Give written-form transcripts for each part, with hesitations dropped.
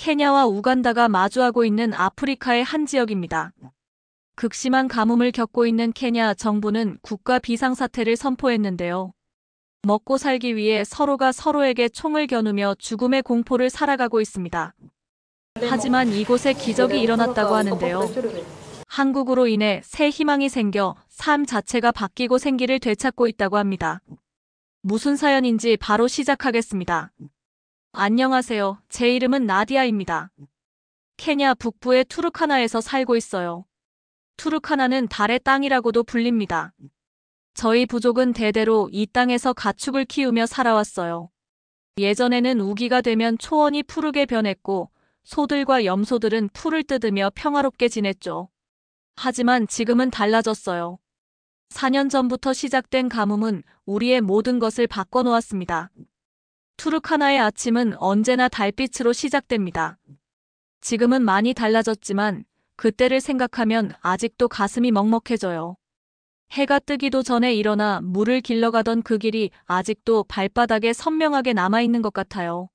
케냐와 우간다가 마주하고 있는 아프리카의 한 지역입니다. 극심한 가뭄을 겪고 있는 케냐 정부는 국가 비상사태를 선포했는데요. 먹고 살기 위해 서로가 서로에게 총을 겨누며 죽음의 공포를 살아가고 있습니다. 하지만 이곳에 기적이 일어났다고 하는데요. 한국으로 인해 새 희망이 생겨 삶 자체가 바뀌고 생기를 되찾고 있다고 합니다. 무슨 사연인지 바로 시작하겠습니다. 안녕하세요. 제 이름은 나디아입니다. 케냐 북부의 투르카나에서 살고 있어요. 투르카나는 달의 땅이라고도 불립니다. 저희 부족은 대대로 이 땅에서 가축을 키우며 살아왔어요. 예전에는 우기가 되면 초원이 푸르게 변했고 소들과 염소들은 풀을 뜯으며 평화롭게 지냈죠. 하지만 지금은 달라졌어요. 4년 전부터 시작된 가뭄은 우리의 모든 것을 바꿔놓았습니다. 투르카나의 아침은 언제나 달빛으로 시작됩니다. 지금은 많이 달라졌지만 그때를 생각하면 아직도 가슴이 먹먹해져요. 해가 뜨기도 전에 일어나 물을 길러가던 그 길이 아직도 발바닥에 선명하게 남아있는 것 같아요.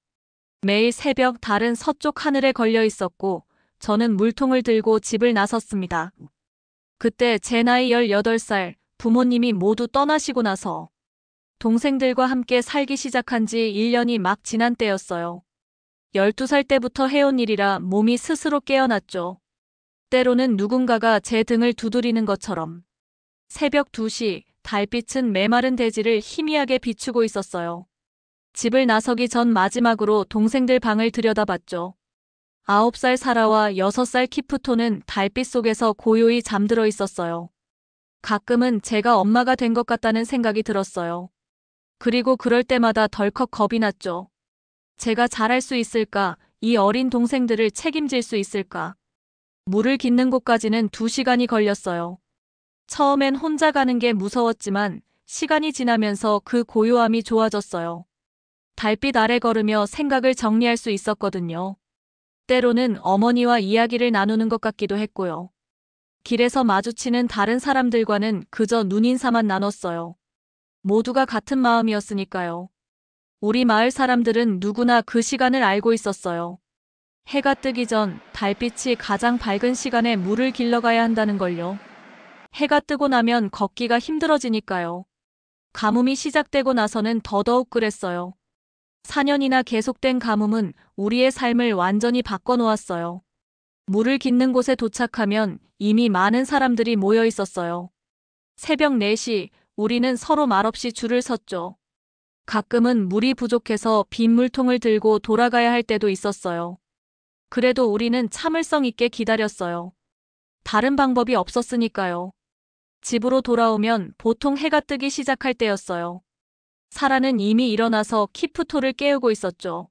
매일 새벽 달은 서쪽 하늘에 걸려 있었고 저는 물통을 들고 집을 나섰습니다. 그때 제 나이 18살, 부모님이 모두 떠나시고 나서 동생들과 함께 살기 시작한 지 1년이 막 지난 때였어요. 12살 때부터 해온 일이라 몸이 스스로 깨어났죠. 때로는 누군가가 제 등을 두드리는 것처럼. 새벽 2시, 달빛은 메마른 대지를 희미하게 비추고 있었어요. 집을 나서기 전 마지막으로 동생들 방을 들여다봤죠. 9살 사라와 6살 키프토는 달빛 속에서 고요히 잠들어 있었어요. 가끔은 제가 엄마가 된 것 같다는 생각이 들었어요. 그리고 그럴 때마다 덜컥 겁이 났죠. 제가 잘할 수 있을까? 이 어린 동생들을 책임질 수 있을까? 물을 깃는 곳까지는 2시간이 걸렸어요. 처음엔 혼자 가는 게 무서웠지만 시간이 지나면서 그 고요함이 좋아졌어요. 달빛 아래 걸으며 생각을 정리할 수 있었거든요. 때로는 어머니와 이야기를 나누는 것 같기도 했고요. 길에서 마주치는 다른 사람들과는 그저 눈인사만 나눴어요. 모두가 같은 마음이었으니까요. 우리 마을 사람들은 누구나 그 시간을 알고 있었어요. 해가 뜨기 전 달빛이 가장 밝은 시간에 물을 길러가야 한다는 걸요. 해가 뜨고 나면 걷기가 힘들어지니까요. 가뭄이 시작되고 나서는 더더욱 그랬어요. 4년이나 계속된 가뭄은 우리의 삶을 완전히 바꿔놓았어요. 물을 깃는 곳에 도착하면 이미 많은 사람들이 모여 있었어요. 새벽 4시, 우리는 서로 말없이 줄을 섰죠. 가끔은 물이 부족해서 빈 물통을 들고 돌아가야 할 때도 있었어요. 그래도 우리는 참을성 있게 기다렸어요. 다른 방법이 없었으니까요. 집으로 돌아오면 보통 해가 뜨기 시작할 때였어요. 사라는 이미 일어나서 키프토를 깨우고 있었죠.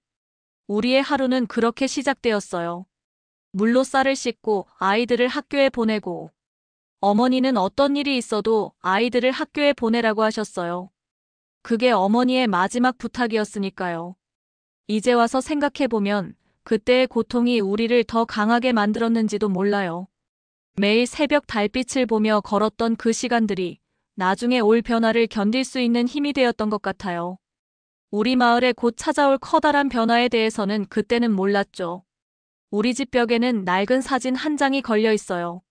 우리의 하루는 그렇게 시작되었어요. 물로 쌀을 씻고 아이들을 학교에 보내고 어머니는 어떤 일이 있어도 아이들을 학교에 보내라고 하셨어요. 그게 어머니의 마지막 부탁이었으니까요. 이제 와서 생각해보면 그때의 고통이 우리를 더 강하게 만들었는지도 몰라요. 매일 새벽 달빛을 보며 걸었던 그 시간들이 나중에 올 변화를 견딜 수 있는 힘이 되었던 것 같아요. 우리 마을에 곧 찾아올 커다란 변화에 대해서는 그때는 몰랐죠. 우리 집 벽에는 낡은 사진 한 장이 걸려 있어요.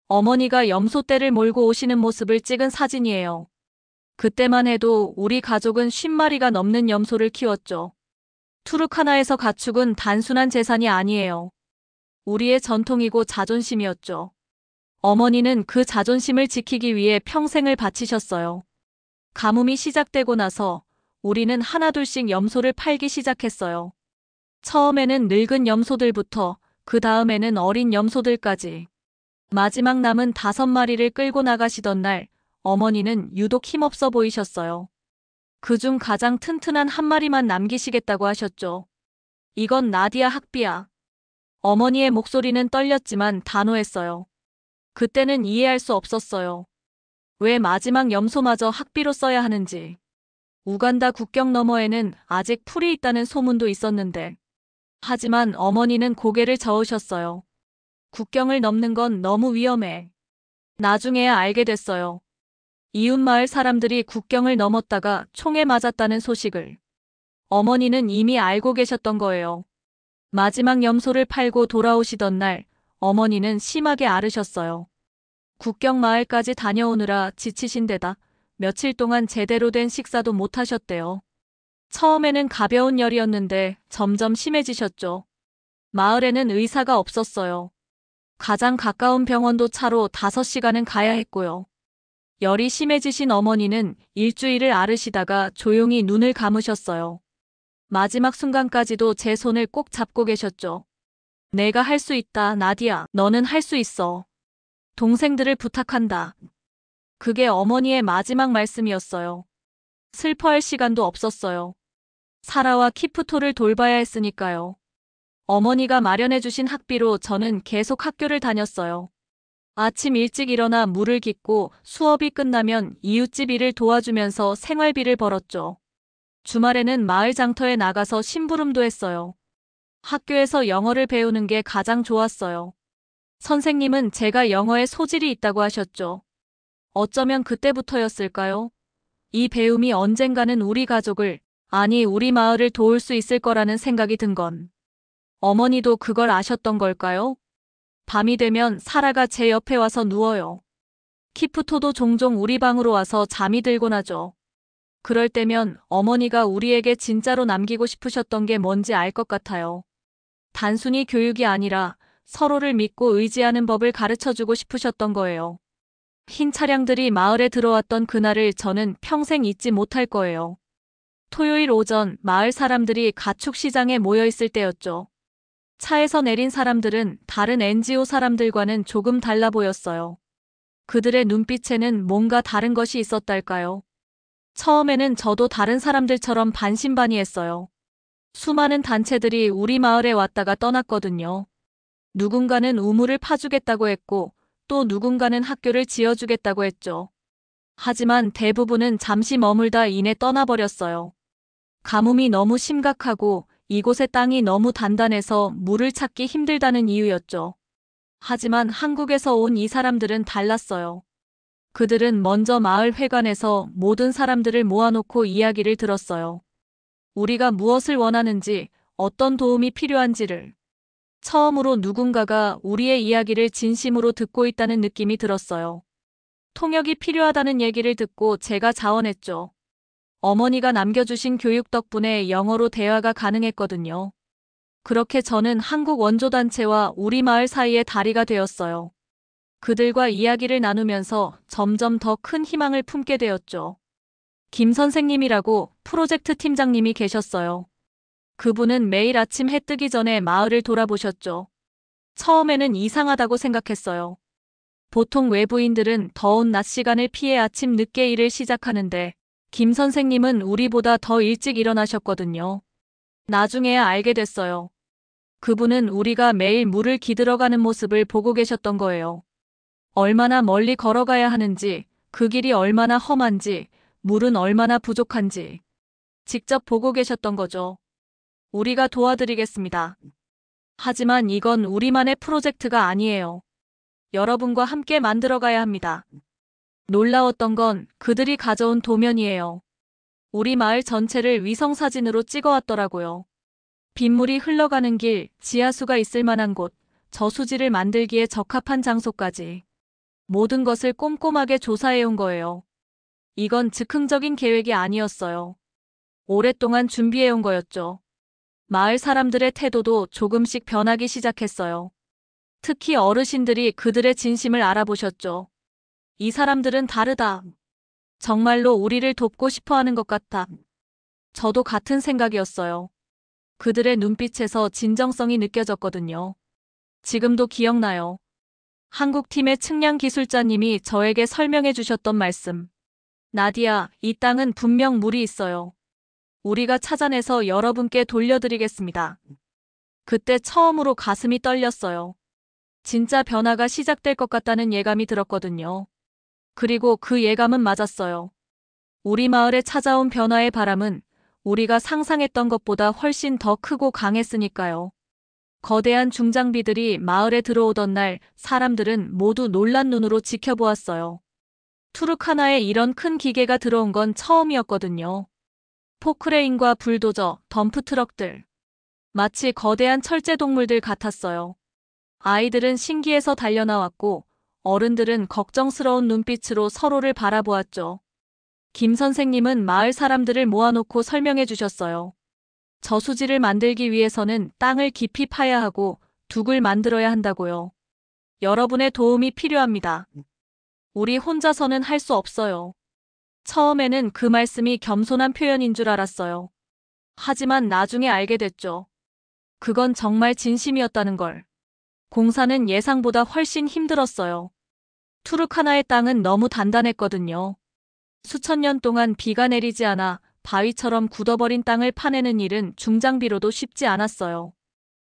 어머니가 염소떼를 몰고 오시는 모습을 찍은 사진이에요. 그때만 해도 우리 가족은 50마리가 넘는 염소를 키웠죠. 투르카나에서 가축은 단순한 재산이 아니에요. 우리의 전통이고 자존심이었죠. 어머니는 그 자존심을 지키기 위해 평생을 바치셨어요. 가뭄이 시작되고 나서 우리는 하나둘씩 염소를 팔기 시작했어요. 처음에는 늙은 염소들부터 그 다음에는 어린 염소들까지. 마지막 남은 5마리를 끌고 나가시던 날 어머니는 유독 힘없어 보이셨어요. 그중 가장 튼튼한 한 마리만 남기시겠다고 하셨죠. 이건 나디아 학비야. 어머니의 목소리는 떨렸지만 단호했어요. 그때는 이해할 수 없었어요. 왜 마지막 염소마저 학비로 써야 하는지. 우간다 국경 너머에는 아직 풀이 있다는 소문도 있었는데. 하지만 어머니는 고개를 저으셨어요. 국경을 넘는 건 너무 위험해. 나중에야 알게 됐어요. 이웃마을 사람들이 국경을 넘었다가 총에 맞았다는 소식을. 어머니는 이미 알고 계셨던 거예요. 마지막 염소를 팔고 돌아오시던 날 어머니는 심하게 앓으셨어요. 국경 마을까지 다녀오느라 지치신 데다 며칠 동안 제대로 된 식사도 못 하셨대요. 처음에는 가벼운 열이었는데 점점 심해지셨죠. 마을에는 의사가 없었어요. 가장 가까운 병원도 차로 5시간은 가야 했고요. 열이 심해지신 어머니는 일주일을 앓으시다가 조용히 눈을 감으셨어요. 마지막 순간까지도 제 손을 꼭 잡고 계셨죠. 내가 할 수 있다, 나디야. 너는 할 수 있어. 동생들을 부탁한다. 그게 어머니의 마지막 말씀이었어요. 슬퍼할 시간도 없었어요. 사라와 키프토를 돌봐야 했으니까요. 어머니가 마련해주신 학비로 저는 계속 학교를 다녔어요. 아침 일찍 일어나 물을 깃고 수업이 끝나면 이웃집 일을 도와주면서 생활비를 벌었죠. 주말에는 마을 장터에 나가서 심부름도 했어요. 학교에서 영어를 배우는 게 가장 좋았어요. 선생님은 제가 영어에 소질이 있다고 하셨죠. 어쩌면 그때부터였을까요? 이 배움이 언젠가는 우리 가족을, 아니 우리 마을을 도울 수 있을 거라는 생각이 든 건 어머니도 그걸 아셨던 걸까요? 밤이 되면 사라가 제 옆에 와서 누워요. 키프토도 종종 우리 방으로 와서 잠이 들곤 하죠. 그럴 때면 어머니가 우리에게 진짜로 남기고 싶으셨던 게 뭔지 알 것 같아요. 단순히 교육이 아니라 서로를 믿고 의지하는 법을 가르쳐주고 싶으셨던 거예요. 흰 차량들이 마을에 들어왔던 그날을 저는 평생 잊지 못할 거예요. 토요일 오전 마을 사람들이 가축 시장에 모여 있을 때였죠. 차에서 내린 사람들은 다른 NGO 사람들과는 조금 달라 보였어요. 그들의 눈빛에는 뭔가 다른 것이 있었달까요? 처음에는 저도 다른 사람들처럼 반신반의했어요. 수많은 단체들이 우리 마을에 왔다가 떠났거든요. 누군가는 우물을 파주겠다고 했고 또 누군가는 학교를 지어주겠다고 했죠. 하지만 대부분은 잠시 머물다 이내 떠나버렸어요. 가뭄이 너무 심각하고 이곳의 땅이 너무 단단해서 물을 찾기 힘들다는 이유였죠. 하지만 한국에서 온 이 사람들은 달랐어요. 그들은 먼저 마을 회관에서 모든 사람들을 모아놓고 이야기를 들었어요. 우리가 무엇을 원하는지, 어떤 도움이 필요한지를. 처음으로 누군가가 우리의 이야기를 진심으로 듣고 있다는 느낌이 들었어요. 통역이 필요하다는 얘기를 듣고 제가 자원했죠. 어머니가 남겨주신 교육 덕분에 영어로 대화가 가능했거든요. 그렇게 저는 한국 원조단체와 우리 마을 사이의 다리가 되었어요. 그들과 이야기를 나누면서 점점 더 큰 희망을 품게 되었죠. 김 선생님이라고 프로젝트 팀장님이 계셨어요. 그분은 매일 아침 해 뜨기 전에 마을을 돌아보셨죠. 처음에는 이상하다고 생각했어요. 보통 외부인들은 더운 낮 시간을 피해 아침 늦게 일을 시작하는데 김 선생님은 우리보다 더 일찍 일어나셨거든요. 나중에야 알게 됐어요. 그분은 우리가 매일 물을 기들어가는 모습을 보고 계셨던 거예요. 얼마나 멀리 걸어가야 하는지, 그 길이 얼마나 험한지, 물은 얼마나 부족한지 직접 보고 계셨던 거죠. 우리가 도와드리겠습니다. 하지만 이건 우리만의 프로젝트가 아니에요. 여러분과 함께 만들어가야 합니다. 놀라웠던 건 그들이 가져온 도면이에요. 우리 마을 전체를 위성사진으로 찍어왔더라고요. 빗물이 흘러가는 길, 지하수가 있을 만한 곳, 저수지를 만들기에 적합한 장소까지. 모든 것을 꼼꼼하게 조사해온 거예요. 이건 즉흥적인 계획이 아니었어요. 오랫동안 준비해온 거였죠. 마을 사람들의 태도도 조금씩 변하기 시작했어요. 특히 어르신들이 그들의 진심을 알아보셨죠. 이 사람들은 다르다. 정말로 우리를 돕고 싶어 하는 것 같아. 저도 같은 생각이었어요. 그들의 눈빛에서 진정성이 느껴졌거든요. 지금도 기억나요. 한국팀의 측량 기술자님이 저에게 설명해 주셨던 말씀. 나디야, 이 땅은 분명 물이 있어요. 우리가 찾아내서 여러분께 돌려드리겠습니다. 그때 처음으로 가슴이 떨렸어요. 진짜 변화가 시작될 것 같다는 예감이 들었거든요. 그리고 그 예감은 맞았어요. 우리 마을에 찾아온 변화의 바람은 우리가 상상했던 것보다 훨씬 더 크고 강했으니까요. 거대한 중장비들이 마을에 들어오던 날 사람들은 모두 놀란 눈으로 지켜보았어요. 투룩 하나에 이런 큰 기계가 들어온 건 처음이었거든요. 포크레인과 불도저, 덤프트럭들. 마치 거대한 철제 동물들 같았어요. 아이들은 신기해서 달려나왔고 어른들은 걱정스러운 눈빛으로 서로를 바라보았죠. 김 선생님은 마을 사람들을 모아놓고 설명해 주셨어요. 저수지를 만들기 위해서는 땅을 깊이 파야 하고 둑을 만들어야 한다고요. 여러분의 도움이 필요합니다. 우리 혼자서는 할 수 없어요. 처음에는 그 말씀이 겸손한 표현인 줄 알았어요. 하지만 나중에 알게 됐죠. 그건 정말 진심이었다는 걸. 공사는 예상보다 훨씬 힘들었어요. 투르카나의 땅은 너무 단단했거든요. 수천 년 동안 비가 내리지 않아 바위처럼 굳어버린 땅을 파내는 일은 중장비로도 쉽지 않았어요.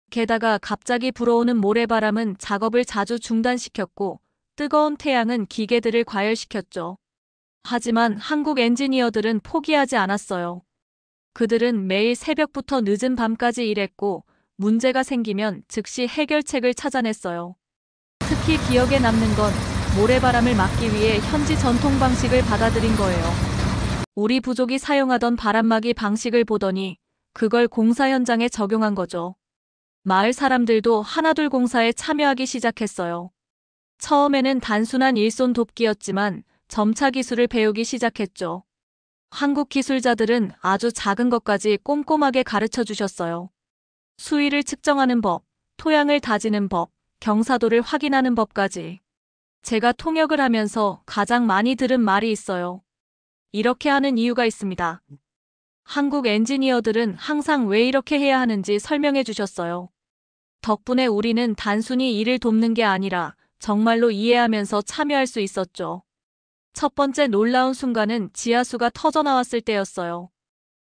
게다가 갑자기 불어오는 모래바람은 작업을 자주 중단시켰고 뜨거운 태양은 기계들을 과열시켰죠. 하지만 한국 엔지니어들은 포기하지 않았어요. 그들은 매일 새벽부터 늦은 밤까지 일했고 문제가 생기면 즉시 해결책을 찾아냈어요. 특히 기억에 남는 건 모래바람을 막기 위해 현지 전통 방식을 받아들인 거예요. 우리 부족이 사용하던 바람막이 방식을 보더니 그걸 공사 현장에 적용한 거죠. 마을 사람들도 하나둘 공사에 참여하기 시작했어요. 처음에는 단순한 일손 돕기였지만 점차 기술을 배우기 시작했죠. 한국 기술자들은 아주 작은 것까지 꼼꼼하게 가르쳐 주셨어요. 수위를 측정하는 법, 토양을 다지는 법, 경사도를 확인하는 법까지. 제가 통역을 하면서 가장 많이 들은 말이 있어요. 이렇게 하는 이유가 있습니다. 한국 엔지니어들은 항상 왜 이렇게 해야 하는지 설명해 주셨어요. 덕분에 우리는 단순히 일을 돕는 게 아니라 정말로 이해하면서 참여할 수 있었죠. 첫 번째 놀라운 순간은 지하수가 터져나왔을 때였어요.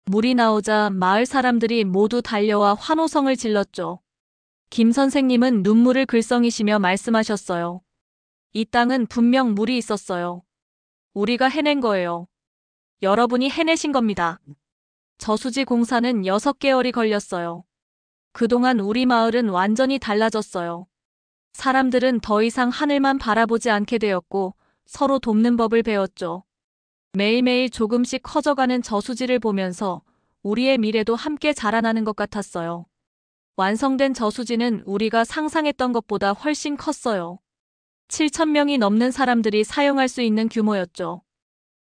물이 나오자 마을 사람들이 모두 달려와 환호성을 질렀죠. 김 선생님은 눈물을 글썽이시며 말씀하셨어요. 이 땅은 분명 물이 있었어요. 우리가 해낸 거예요. 여러분이 해내신 겁니다. 저수지 공사는 6개월이 걸렸어요. 그동안 우리 마을은 완전히 달라졌어요. 사람들은 더 이상 하늘만 바라보지 않게 되었고 서로 돕는 법을 배웠죠. 매일매일 조금씩 커져가는 저수지를 보면서 우리의 미래도 함께 자라나는 것 같았어요. 완성된 저수지는 우리가 상상했던 것보다 훨씬 컸어요. 7,000명이 넘는 사람들이 사용할 수 있는 규모였죠.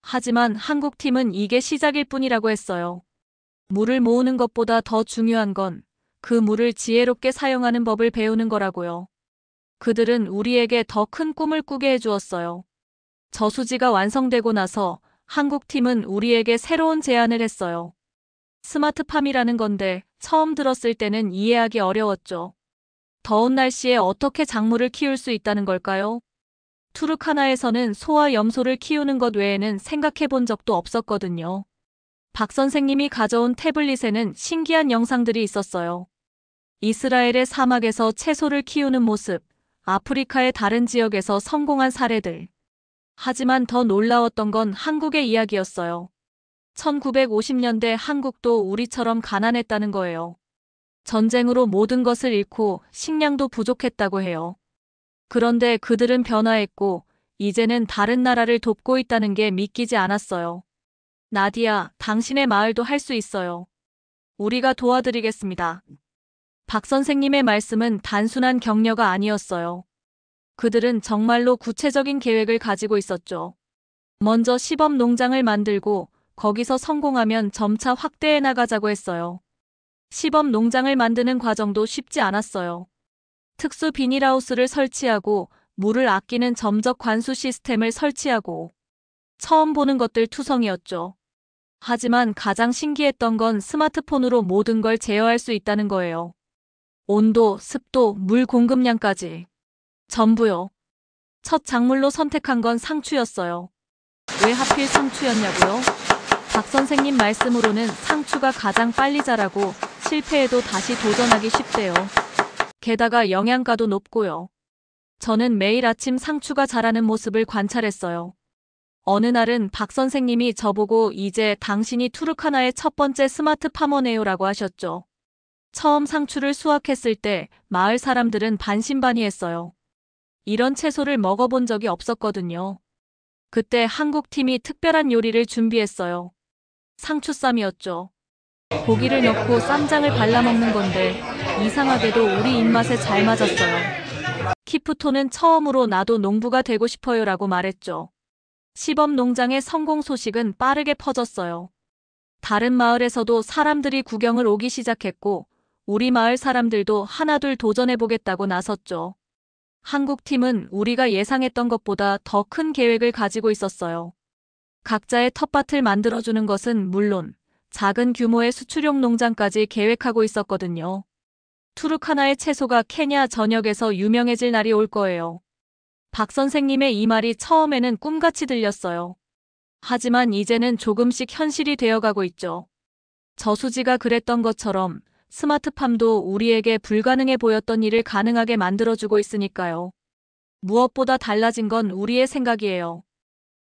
하지만 한국팀은 이게 시작일 뿐이라고 했어요. 물을 모으는 것보다 더 중요한 건 그 물을 지혜롭게 사용하는 법을 배우는 거라고요. 그들은 우리에게 더 큰 꿈을 꾸게 해주었어요. 저수지가 완성되고 나서 한국팀은 우리에게 새로운 제안을 했어요. 스마트팜이라는 건데 처음 들었을 때는 이해하기 어려웠죠. 더운 날씨에 어떻게 작물을 키울 수 있다는 걸까요? 투르카나에서는 소와 염소를 키우는 것 외에는 생각해 본 적도 없었거든요. 박 선생님이 가져온 태블릿에는 신기한 영상들이 있었어요. 이스라엘의 사막에서 채소를 키우는 모습, 아프리카의 다른 지역에서 성공한 사례들. 하지만 더 놀라웠던 건 한국의 이야기였어요. 1950년대 한국도 우리처럼 가난했다는 거예요. 전쟁으로 모든 것을 잃고 식량도 부족했다고 해요. 그런데 그들은 변화했고 이제는 다른 나라를 돕고 있다는 게 믿기지 않았어요. 나디야, 당신의 마을도 할 수 있어요. 우리가 도와드리겠습니다. 박 선생님의 말씀은 단순한 격려가 아니었어요. 그들은 정말로 구체적인 계획을 가지고 있었죠. 먼저 시범 농장을 만들고 거기서 성공하면 점차 확대해 나가자고 했어요. 시범 농장을 만드는 과정도 쉽지 않았어요. 특수 비닐하우스를 설치하고 물을 아끼는 점적 관수 시스템을 설치하고 처음 보는 것들 투성이었죠. 하지만 가장 신기했던 건 스마트폰으로 모든 걸 제어할 수 있다는 거예요. 온도, 습도, 물 공급량까지. 전부요. 첫 작물로 선택한 건 상추였어요. 왜 하필 상추였냐고요? 박 선생님 말씀으로는 상추가 가장 빨리 자라고 실패해도 다시 도전하기 쉽대요. 게다가 영양가도 높고요. 저는 매일 아침 상추가 자라는 모습을 관찰했어요. 어느 날은 박 선생님이 저보고 이제 당신이 투르카나의 첫 번째 스마트 파머네요 라고 하셨죠. 처음 상추를 수확했을 때 마을 사람들은 반신반의했어요. 이런 채소를 먹어본 적이 없었거든요. 그때 한국 팀이 특별한 요리를 준비했어요. 상추쌈이었죠. 고기를 넣고 쌈장을 발라 먹는 건데 이상하게도 우리 입맛에 잘 맞았어요. 키프토는 처음으로 나도 농부가 되고 싶어요라고 말했죠. 시범 농장의 성공 소식은 빠르게 퍼졌어요. 다른 마을에서도 사람들이 구경을 오기 시작했고 우리 마을 사람들도 하나둘 도전해보겠다고 나섰죠. 한국팀은 우리가 예상했던 것보다 더 큰 계획을 가지고 있었어요. 각자의 텃밭을 만들어주는 것은 물론 작은 규모의 수출용 농장까지 계획하고 있었거든요. 투르카나의 채소가 케냐 전역에서 유명해질 날이 올 거예요. 박 선생님의 이 말이 처음에는 꿈같이 들렸어요. 하지만 이제는 조금씩 현실이 되어가고 있죠. 저수지가 그랬던 것처럼 스마트팜도 우리에게 불가능해 보였던 일을 가능하게 만들어주고 있으니까요. 무엇보다 달라진 건 우리의 생각이에요.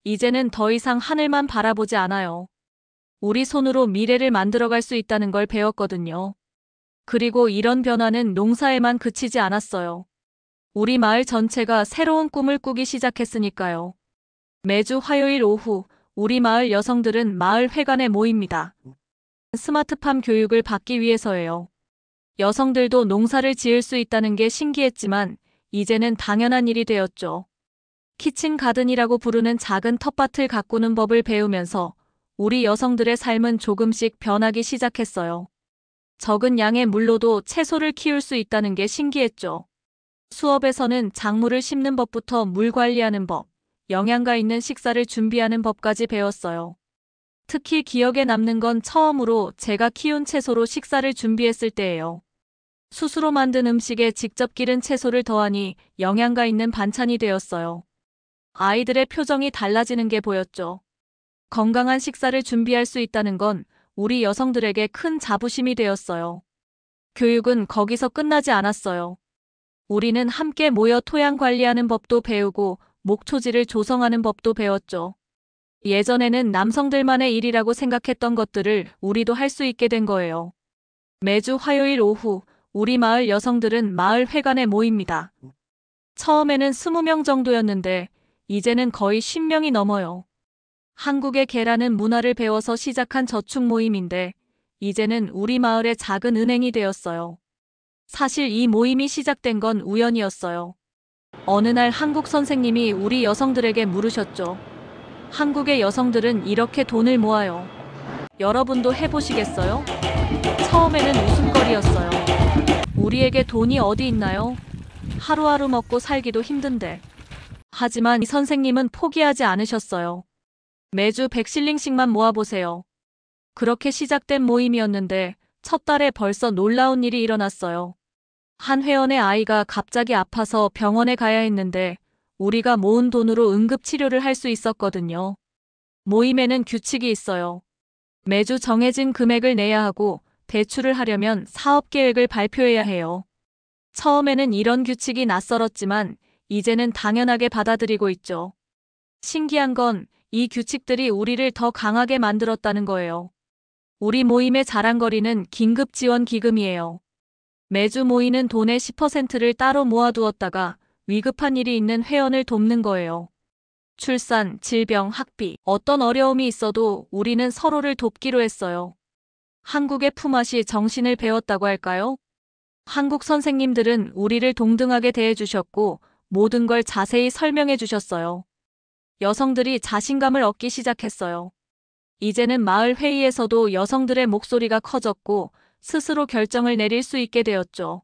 이제는 더 이상 하늘만 바라보지 않아요. 우리 손으로 미래를 만들어갈 수 있다는 걸 배웠거든요. 그리고 이런 변화는 농사에만 그치지 않았어요. 우리 마을 전체가 새로운 꿈을 꾸기 시작했으니까요. 매주 화요일 오후 우리 마을 여성들은 마을 회관에 모입니다. 스마트팜 교육을 받기 위해서예요. 여성들도 농사를 지을 수 있다는 게 신기했지만 이제는 당연한 일이 되었죠. 키친 가든이라고 부르는 작은 텃밭을 가꾸는 법을 배우면서 우리 여성들의 삶은 조금씩 변하기 시작했어요. 적은 양의 물로도 채소를 키울 수 있다는 게 신기했죠. 수업에서는 작물을 심는 법부터 물 관리하는 법, 영양가 있는 식사를 준비하는 법까지 배웠어요. 특히 기억에 남는 건 처음으로 제가 키운 채소로 식사를 준비했을 때예요. 스스로 만든 음식에 직접 기른 채소를 더하니 영양가 있는 반찬이 되었어요. 아이들의 표정이 달라지는 게 보였죠. 건강한 식사를 준비할 수 있다는 건 우리 여성들에게 큰 자부심이 되었어요. 교육은 거기서 끝나지 않았어요. 우리는 함께 모여 토양 관리하는 법도 배우고 목초지를 조성하는 법도 배웠죠. 예전에는 남성들만의 일이라고 생각했던 것들을 우리도 할 수 있게 된 거예요. 매주 화요일 오후 우리 마을 여성들은 마을 회관에 모입니다. 처음에는 20명 정도였는데 이제는 거의 10명이 넘어요. 한국의 계라는 문화를 배워서 시작한 저축 모임인데 이제는 우리 마을의 작은 은행이 되었어요. 사실 이 모임이 시작된 건 우연이었어요. 어느 날 한국 선생님이 우리 여성들에게 물으셨죠. 한국의 여성들은 이렇게 돈을 모아요. 여러분도 해보시겠어요? 처음에는 웃음거리였어요. 우리에게 돈이 어디 있나요? 하루하루 먹고 살기도 힘든데. 하지만 이 선생님은 포기하지 않으셨어요. 매주 100실링씩만 모아보세요. 그렇게 시작된 모임이었는데 첫 달에 벌써 놀라운 일이 일어났어요. 한 회원의 아이가 갑자기 아파서 병원에 가야 했는데 우리가 모은 돈으로 응급치료를 할 수 있었거든요. 모임에는 규칙이 있어요. 매주 정해진 금액을 내야 하고 대출을 하려면 사업계획을 발표해야 해요. 처음에는 이런 규칙이 낯설었지만 이제는 당연하게 받아들이고 있죠. 신기한 건 이 규칙들이 우리를 더 강하게 만들었다는 거예요. 우리 모임의 자랑거리는 긴급지원기금이에요. 매주 모이는 돈의 10%를 따로 모아두었다가 위급한 일이 있는 회원을 돕는 거예요. 출산, 질병, 학비, 어떤 어려움이 있어도 우리는 서로를 돕기로 했어요. 한국의 품앗이 정신을 배웠다고 할까요? 한국 선생님들은 우리를 동등하게 대해주셨고 모든 걸 자세히 설명해 주셨어요. 여성들이 자신감을 얻기 시작했어요. 이제는 마을 회의에서도 여성들의 목소리가 커졌고 스스로 결정을 내릴 수 있게 되었죠.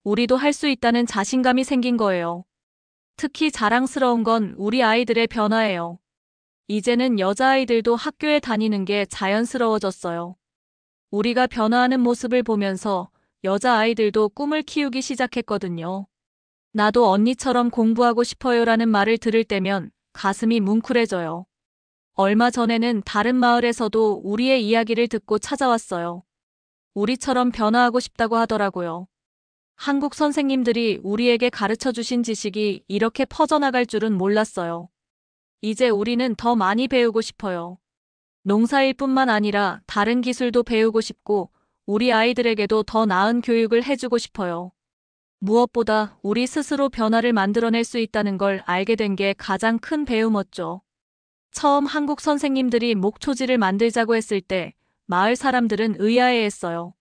우리도 할 수 있다는 자신감이 생긴 거예요. 특히 자랑스러운 건 우리 아이들의 변화예요. 이제는 여자아이들도 학교에 다니는 게 자연스러워졌어요. 우리가 변화하는 모습을 보면서 여자아이들도 꿈을 키우기 시작했거든요. 나도 언니처럼 공부하고 싶어요라는 말을 들을 때면 가슴이 뭉클해져요. 얼마 전에는 다른 마을에서도 우리의 이야기를 듣고 찾아왔어요. 우리처럼 변화하고 싶다고 하더라고요. 한국 선생님들이 우리에게 가르쳐 주신 지식이 이렇게 퍼져나갈 줄은 몰랐어요. 이제 우리는 더 많이 배우고 싶어요. 농사일 뿐만 아니라 다른 기술도 배우고 싶고 우리 아이들에게도 더 나은 교육을 해주고 싶어요. 무엇보다 우리 스스로 변화를 만들어낼 수 있다는 걸 알게 된 게 가장 큰 배움이었죠. 처음 한국 선생님들이 목초지를 만들자고 했을 때 마을 사람들은 의아해했어요.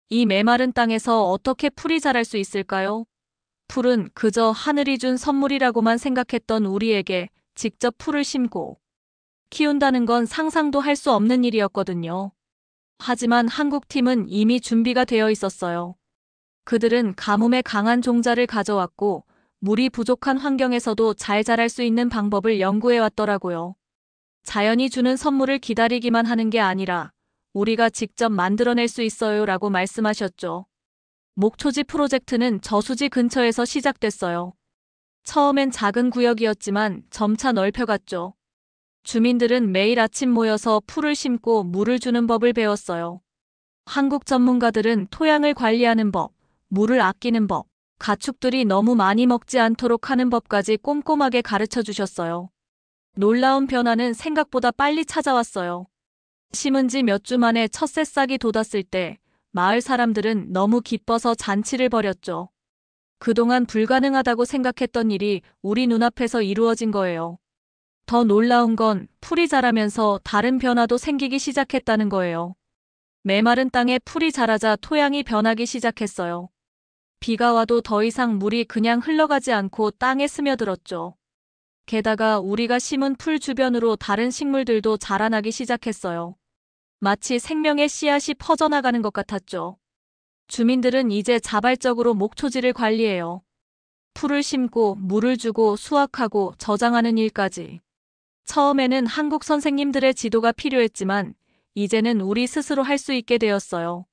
이 메마른 땅에서 어떻게 풀이 자랄 수 있을까요? 풀은 그저 하늘이 준 선물이라고만 생각했던 우리에게 직접 풀을 심고 키운다는 건 상상도 할 수 없는 일이었거든요. 하지만 한국팀은 이미 준비가 되어 있었어요. 그들은 가뭄에 강한 종자를 가져왔고 물이 부족한 환경에서도 잘 자랄 수 있는 방법을 연구해 왔더라고요. 자연이 주는 선물을 기다리기만 하는 게 아니라 우리가 직접 만들어낼 수 있어요 라고 말씀하셨죠. 목초지 프로젝트는 저수지 근처에서 시작됐어요. 처음엔 작은 구역이었지만 점차 넓혀갔죠. 주민들은 매일 아침 모여서 풀을 심고 물을 주는 법을 배웠어요. 한국 전문가들은 토양을 관리하는 법, 물을 아끼는 법, 가축들이 너무 많이 먹지 않도록 하는 법까지 꼼꼼하게 가르쳐 주셨어요. 놀라운 변화는 생각보다 빨리 찾아왔어요. 심은 지 몇 주 만에 첫 새싹이 돋았을 때 마을 사람들은 너무 기뻐서 잔치를 벌였죠. 그동안 불가능하다고 생각했던 일이 우리 눈앞에서 이루어진 거예요. 더 놀라운 건 풀이 자라면서 다른 변화도 생기기 시작했다는 거예요. 메마른 땅에 풀이 자라자 토양이 변하기 시작했어요. 비가 와도 더 이상 물이 그냥 흘러가지 않고 땅에 스며들었죠. 게다가 우리가 심은 풀 주변으로 다른 식물들도 자라나기 시작했어요. 마치 생명의 씨앗이 퍼져나가는 것 같았죠. 주민들은 이제 자발적으로 목초지를 관리해요. 풀을 심고 물을 주고 수확하고 저장하는 일까지. 처음에는 한국 선생님들의 지도가 필요했지만 이제는 우리 스스로 할 수 있게 되었어요.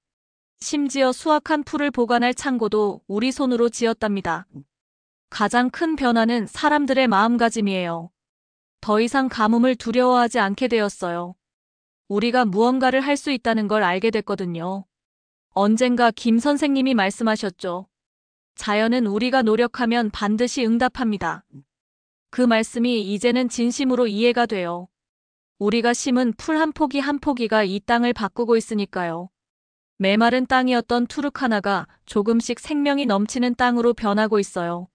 심지어 수확한 풀을 보관할 창고도 우리 손으로 지었답니다. 가장 큰 변화는 사람들의 마음가짐이에요. 더 이상 가뭄을 두려워하지 않게 되었어요. 우리가 무언가를 할 수 있다는 걸 알게 됐거든요. 언젠가 김 선생님이 말씀하셨죠. 자연은 우리가 노력하면 반드시 응답합니다. 그 말씀이 이제는 진심으로 이해가 돼요. 우리가 심은 풀 한 포기 한 포기가 이 땅을 바꾸고 있으니까요. 메마른 땅이었던 투르카나가 조금씩 생명이 넘치는 땅으로 변하고 있어요.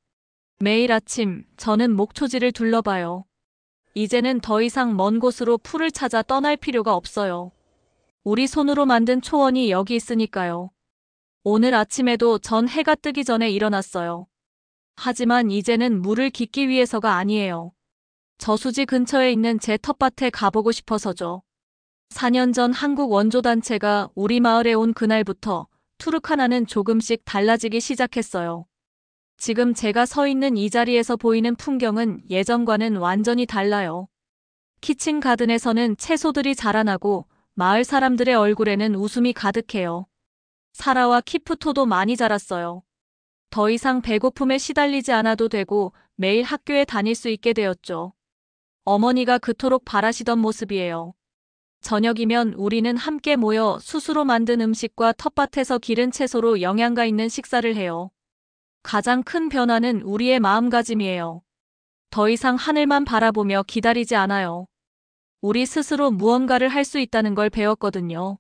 매일 아침 저는 목초지를 둘러봐요. 이제는 더 이상 먼 곳으로 풀을 찾아 떠날 필요가 없어요. 우리 손으로 만든 초원이 여기 있으니까요. 오늘 아침에도 전 해가 뜨기 전에 일어났어요. 하지만 이제는 물을 깃기 위해서가 아니에요. 저수지 근처에 있는 제 텃밭에 가보고 싶어서죠. 4년 전 한국 원조단체가 우리 마을에 온 그날부터 투르카나는 조금씩 달라지기 시작했어요. 지금 제가 서 있는 이 자리에서 보이는 풍경은 예전과는 완전히 달라요. 키친 가든에서는 채소들이 자라나고 마을 사람들의 얼굴에는 웃음이 가득해요. 사라와 키프토도 많이 자랐어요. 더 이상 배고픔에 시달리지 않아도 되고 매일 학교에 다닐 수 있게 되었죠. 어머니가 그토록 바라시던 모습이에요. 저녁이면 우리는 함께 모여 스스로 만든 음식과 텃밭에서 기른 채소로 영양가 있는 식사를 해요. 가장 큰 변화는 우리의 마음가짐이에요. 더 이상 하늘만 바라보며 기다리지 않아요. 우리 스스로 무언가를 할 수 있다는 걸 배웠거든요.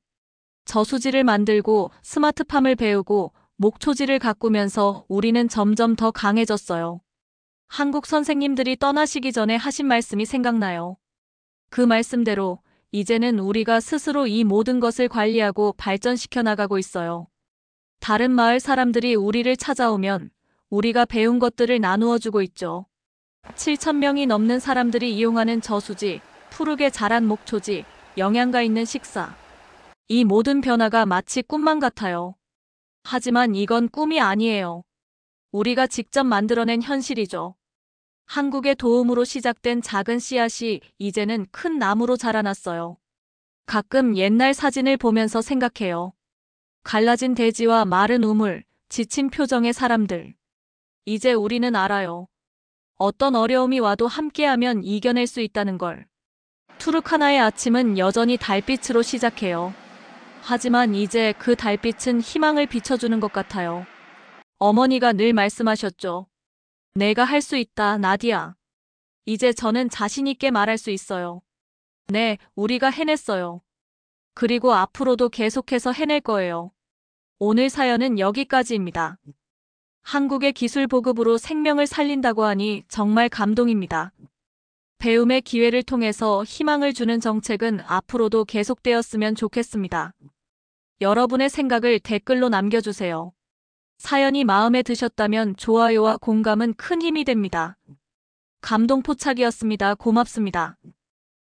저수지를 만들고 스마트팜을 배우고 목초지를 가꾸면서 우리는 점점 더 강해졌어요. 한국 선생님들이 떠나시기 전에 하신 말씀이 생각나요. 그 말씀대로 이제는 우리가 스스로 이 모든 것을 관리하고 발전시켜 나가고 있어요. 다른 마을 사람들이 우리를 찾아오면 우리가 배운 것들을 나누어 주고 있죠. 7,000명이 넘는 사람들이 이용하는 저수지, 푸르게 자란 목초지, 영양가 있는 식사. 이 모든 변화가 마치 꿈만 같아요. 하지만 이건 꿈이 아니에요. 우리가 직접 만들어낸 현실이죠. 한국의 도움으로 시작된 작은 씨앗이 이제는 큰 나무로 자라났어요. 가끔 옛날 사진을 보면서 생각해요. 갈라진 대지와 마른 우물, 지친 표정의 사람들. 이제 우리는 알아요. 어떤 어려움이 와도 함께하면 이겨낼 수 있다는 걸. 투르카나의 아침은 여전히 달빛으로 시작해요. 하지만 이제 그 달빛은 희망을 비춰주는 것 같아요. 어머니가 늘 말씀하셨죠. 내가 할 수 있다, 나디야. 이제 저는 자신 있게 말할 수 있어요. 네, 우리가 해냈어요. 그리고 앞으로도 계속해서 해낼 거예요. 오늘 사연은 여기까지입니다. 한국의 기술 보급으로 생명을 살린다고 하니 정말 감동입니다. 배움의 기회를 통해서 희망을 주는 정책은 앞으로도 계속되었으면 좋겠습니다. 여러분의 생각을 댓글로 남겨주세요. 사연이 마음에 드셨다면 좋아요와 공감은 큰 힘이 됩니다. 감동포착이었습니다. 고맙습니다.